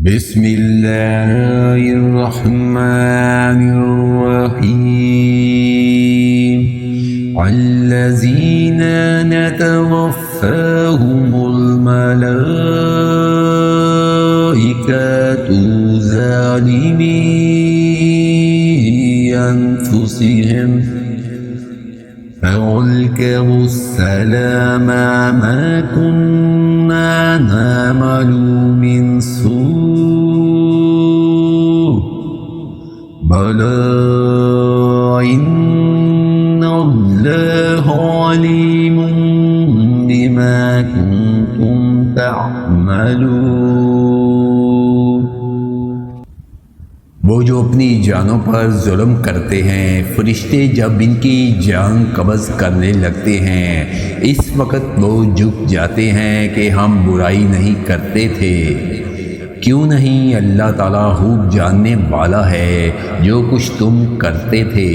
बिस्मिल्लाहिर्रहमानिर्रहीम अल्लज़ीना नतवफ़्फ़ाहुमुल मलाइकतु ज़ालिमी अनफुसिहिम फ़अल्क़ौ अस्सलाम मा कुन्ना नअमलु मिन सूअ बला इन्नल्लाहा अलीमुम बिमा कुन्तुम तअमलून। वो जो अपनी जानों पर जुल्म करते हैं, फरिश्ते जब इनकी जान कब्ज़ करने लगते हैं, इस वक्त वो झुक जाते हैं कि हम बुराई नहीं करते थे। क्यों नहीं, अल्लाह ताला खूब जानने वाला है जो कुछ तुम करते थे।